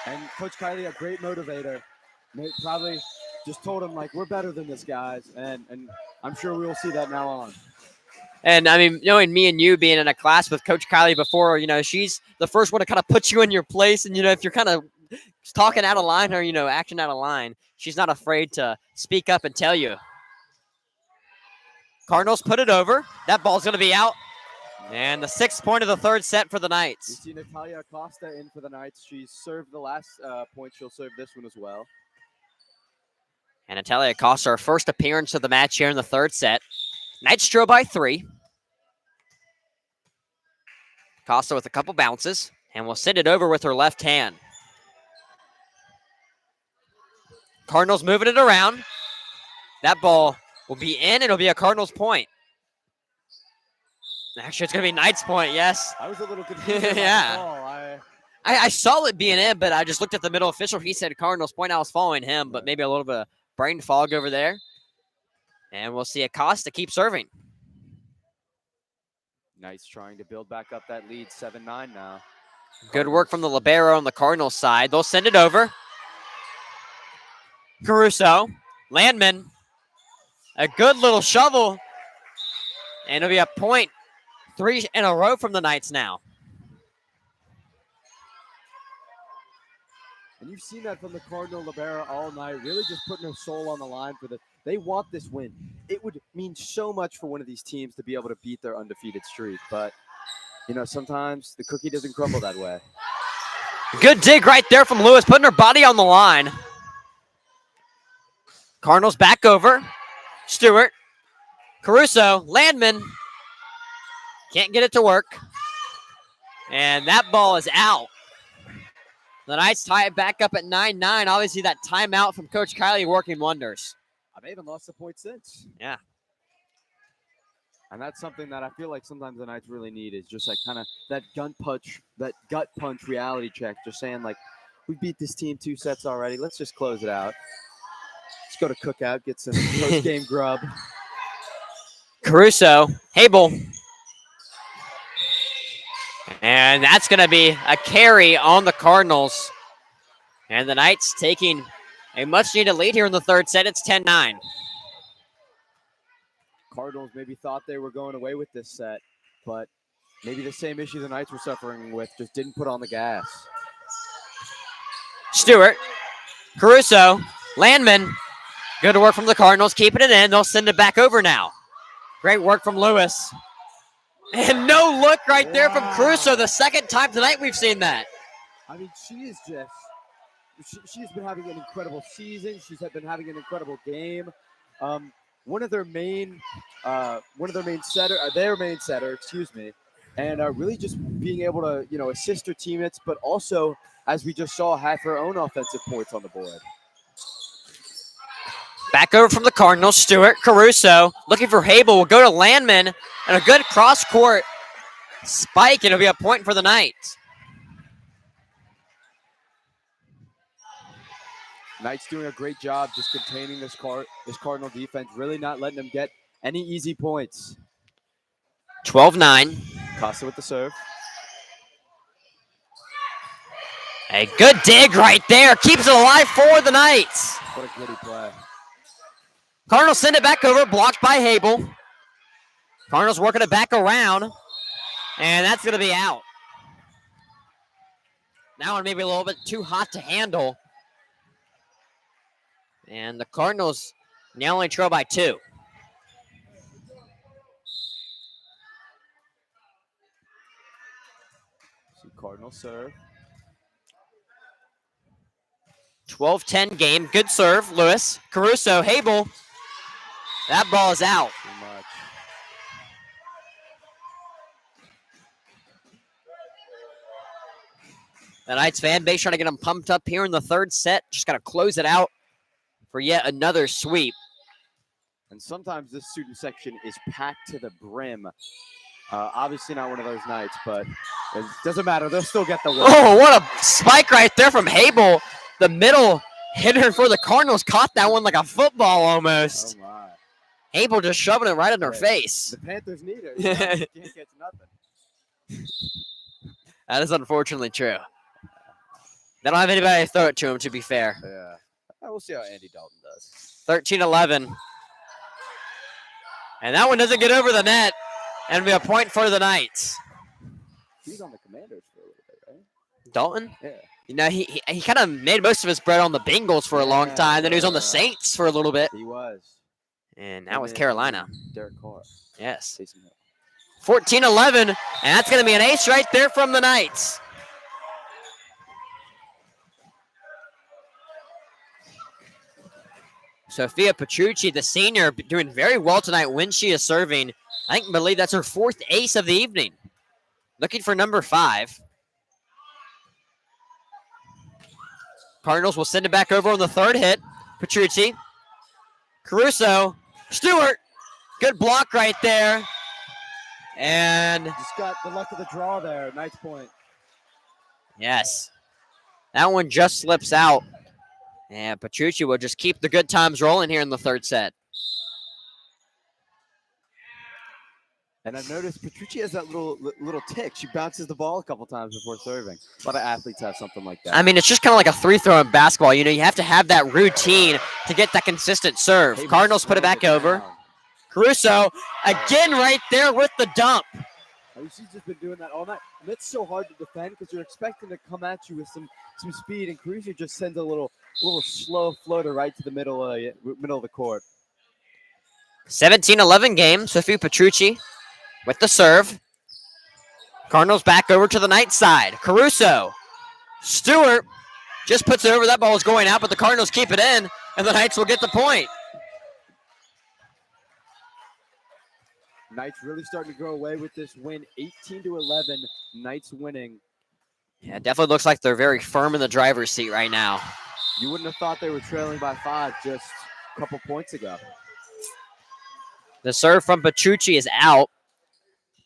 And Coach Kylie, a great motivator. Probably just told him, like, we're better than this, guys. And I'm sure we will see that now on. And, I mean, knowing me and you being in a class with Coach Kylie before, you know, she's the first one to kind of put you in your place. And, you know, if you're kind of talking out of line or, you know, acting out of line, she's not afraid to speak up and tell you. Cardinals put it over. That ball's going to be out. And the 6th point of the third set for the Knights. You see Natalia Acosta in for the Knights. She served the last point. She'll serve this one as well. And Natalia Acosta, her first appearance of the match here in the third set. Knights trail by 3. Acosta with a couple bounces. And will send it over with her left hand. Cardinals moving it around. That ball will be in. It'll be a Cardinals point. Actually, it's going to be Knights point, yes. I was a little confused about yeah. the ball. I saw it being in, but I just looked at the middle official. He said Cardinals point. I was following him, but maybe a little bit of brain fog over there. And we'll see Acosta keep serving. Knights trying to build back up that lead, 7-9 now. Good work from the libero on the Cardinals side. They'll send it over. Caruso, Landman, a good little shovel. And it'll be a point. 3 in a row from the Knights now. And you've seen that from the Cardinal libero all night, really just putting her soul on the line for this. They want this win. It would mean so much for one of these teams to be able to beat their undefeated streak. But, you know, sometimes the cookie doesn't crumble that way. Good dig right there from Lewis, putting her body on the line. Cardinals back over. Stewart, Caruso, Landman. Can't get it to work. And that ball is out. The Knights tie it back up at 9-9. Obviously, that timeout from Coach Kylie working wonders. They haven't lost a point since. Yeah. And that's something that I feel like sometimes the Knights really need is just like kind of that gut punch reality check. Just saying, like, we beat this team 2 sets already. Let's just close it out. Let's go to Cookout, get some post-game grub. Caruso, Habel. And that's going to be a carry on the Cardinals. And the Knights taking a much-needed lead here in the third set. It's 10-9. Cardinals maybe thought they were going away with this set, but maybe the same issue the Knights were suffering with, just didn't put on the gas. Stewart, Caruso, Landman. Good work from the Cardinals, keeping it in. They'll send it back over now. Great work from Lewis. And no look right there from Caruso. The second time tonight we've seen that. I mean, she is just, she's been having an incredible season. She's been having an incredible game. One of their main setter, excuse me, and really just being able to, assist her teammates, but also, as we just saw, have her own offensive points on the board. Back over from the Cardinals, Stewart, Caruso, looking for Habel, will go to Landman, and a good cross-court spike, and it'll be a point for the Knights. Knights doing a great job just containing this Cardinal defense, really not letting them get any easy points. 12-9. Costa with the serve. A good dig right there, keeps it alive for the Knights. What a gritty play. Cardinals send it back over, blocked by Habel. Cardinals working it back around, and that's going to be out. That one maybe a little bit too hot to handle. And the Cardinals now only trail by 2. Cardinal serve. 12-10 game. Good serve, Lewis. Caruso, Habel. That ball is out. Too much. The Knights fan base trying to get them pumped up here in the third set. Just got to close it out for yet another sweep. And sometimes this student section is packed to the brim. Obviously not one of those nights, but it doesn't matter. They'll still get the win. Oh, what a spike right there from Habel. The middle hitter for the Cardinals caught that one like a football almost. Oh, my. Habel just shoving it right in her face. The Panthers need it. You can't get nothing. That is unfortunately true. They don't have anybody to throw it to him, to be fair. Yeah. We'll see how Andy Dalton does. 13-11. And that one doesn't get over the net. And it'll be a point for the Knights. He's on the Commanders for a little bit, right? Dalton? Yeah. You know, he kind of made most of his bread on the Bengals for a long time. Then he was on the Saints for a little bit. He was. And now with Carolina. Derek Carr. Yes. 14-11. And that's going to be an ace right there from the Knights. Sophia Petrucci, the senior, doing very well tonight when she is serving. I believe that's her 4th ace of the evening. Looking for number 5. Cardinals will send it back over on the third hit. Petrucci. Caruso. Stewart. Good block right there. And just got the luck of the draw there. Nice point. Yes. That one just slips out. And Petrucci will just keep the good times rolling here in the third set. And I've noticed Petrucci has that little tick. She bounces the ball a couple times before serving. A lot of athletes have something like that. I mean, it's just kind of like a free throw in basketball. You know, you have to have that routine to get that consistent serve. Hey, Cardinals put it back over. Caruso, again right there with the dump. She's just been doing that all night. And it's so hard to defend because you're expecting to come at you with some speed, and Caruso just sends a little slow floater right to the middle of the court. 17-11 game. Sophie Petrucci with the serve. Cardinals back over to the Knights side. Caruso. Stewart just puts it over. That ball is going out, but the Cardinals keep it in, and the Knights will get the point. Knights really starting to go away with this win. 18-11. Knights winning. Yeah, it definitely looks like they're very firm in the driver's seat right now. You wouldn't have thought they were trailing by 5 just a couple points ago. The serve from Petrucci is out.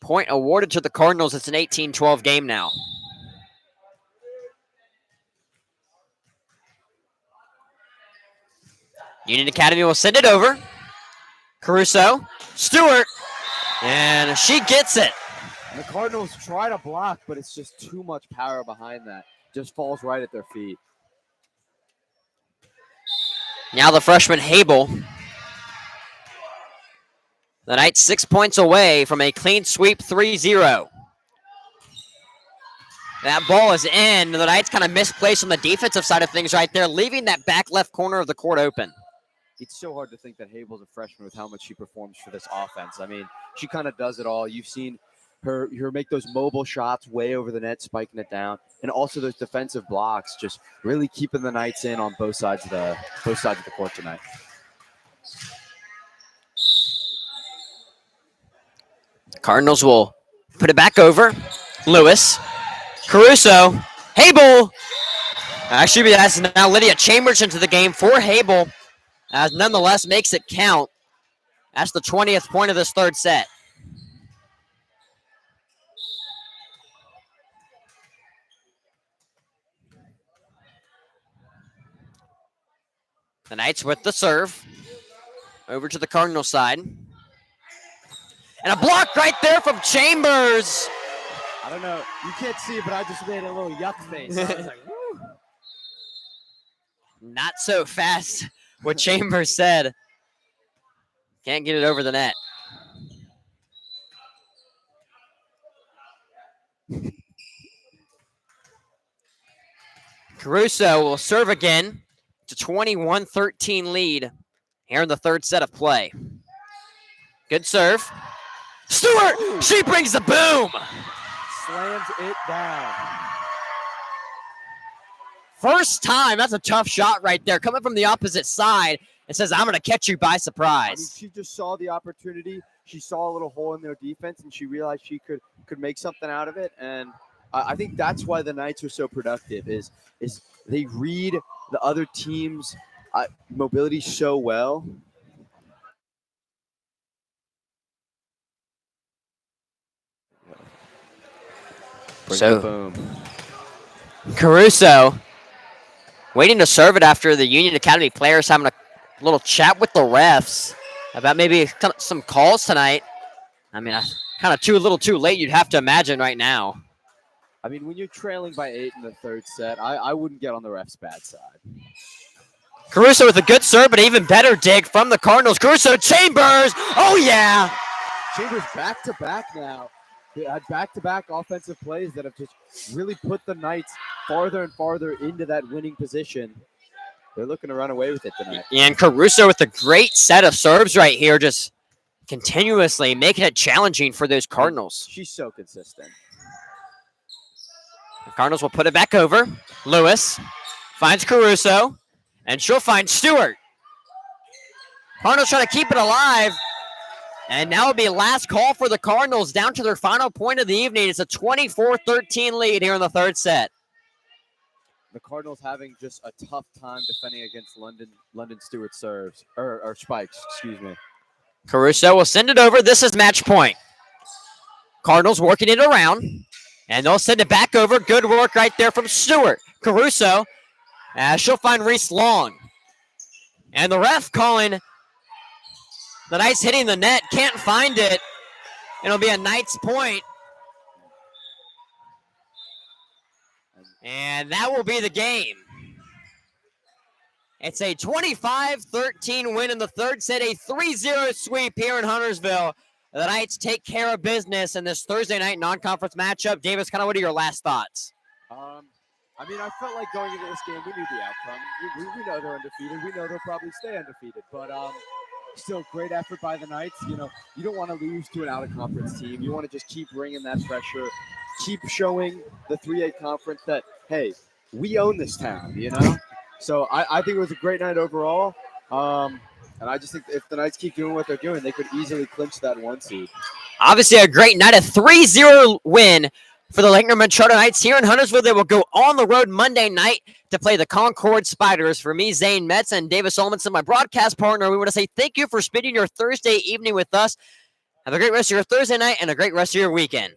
Point awarded to the Cardinals. It's an 18-12 game now. Union Academy will send it over. Caruso, Stewart, and she gets it. And the Cardinals try to block, but it's just too much power behind that. Just falls right at their feet. Now the freshman Habel The Knights 6 points away from a clean sweep 3-0. That ball is in. The Knights kind of misplaced on the defensive side of things right there, leaving that back left corner of the court open. It's so hard to think that Havel's a freshman with how much she performs for this offense. I mean, she kind of does it all. You've seen her make those mobile shots way over the net, spiking it down, and also those defensive blocks, just really keeping the Knights in on both sides of the court tonight. Cardinals will put it back over. Lewis, Caruso, Habel. Actually, that's now Lydia Chambers into the game for Habel, as nonetheless makes it count. That's the 20th point of this third set. The Knights with the serve. Over to the Cardinal side. And a block right there from Chambers. I don't know. You can't see it, but I just made a little yuck face. I was like, woo. Not so fast, what Chambers said. Can't get it over the net. Caruso will serve again. It's a 21-13 lead here in the third set of play. Good serve. Stewart, she brings the boom. Slams it down. First time, that's a tough shot right there. Coming from the opposite side and says, I'm going to catch you by surprise. I mean, she just saw the opportunity. She saw a little hole in their defense, and she realized she could make something out of it. And I think that's why the Knights are so productive, is they read the other team's mobility so well. So, Caruso waiting to serve it after the Union Academy players having a little chat with the refs about maybe some calls tonight. I mean, kind of a little too late, you'd have to imagine right now. I mean, when you're trailing by 8 in the third set, I wouldn't get on the ref's bad side. Caruso with a good serve, but even better dig from the Cardinals. Caruso, Chambers, oh yeah! Chambers back-to-back now. They had back-to-back offensive plays that have just really put the Knights farther and farther into that winning position. They're looking to run away with it tonight. And Caruso with a great set of serves right here, just continuously making it challenging for those Cardinals. She's so consistent. The Cardinals will put it back over. Lewis finds Caruso, and she'll find Stewart. Cardinals trying to keep it alive. And now it'll be last call for the Cardinals down to their final point of the evening. It's a 24-13 lead here in the third set. The Cardinals having just a tough time defending against London Stewart serves, or spikes, excuse me. Caruso will send it over. This is match point. Cardinals working it around, and they'll send it back over. Good work right there from Stewart. Caruso, she'll find Reese Long. And the ref calling the Knights hitting the net, can't find it. It'll be a Knights point. And that will be the game. It's a 25-13 win in the third set, a 3-0 sweep here in Huntersville. The Knights take care of business in this Thursday night non-conference matchup. Davis, kind of what are your last thoughts? I mean, I felt like going into this game, we knew the outcome. We know they're undefeated. We know they'll probably stay undefeated. But still, great effort by the Knights. You know, you don't want to lose to an out-of-conference team. You want to just keep bringing that pressure, keep showing the 3A conference that, hey, we own this town, you know? So I think it was a great night overall. And I just think if the Knights keep doing what they're doing, they could easily clinch that 1 seed. Obviously, a great night, a 3-0 win for the Lake Norman Charter Knights here in Huntersville. They will go on the road Monday night to play the Concord Spiders. For me, Zane Metz, and Davis Solomon, my broadcast partner, we want to say thank you for spending your Thursday evening with us. Have a great rest of your Thursday night and a great rest of your weekend.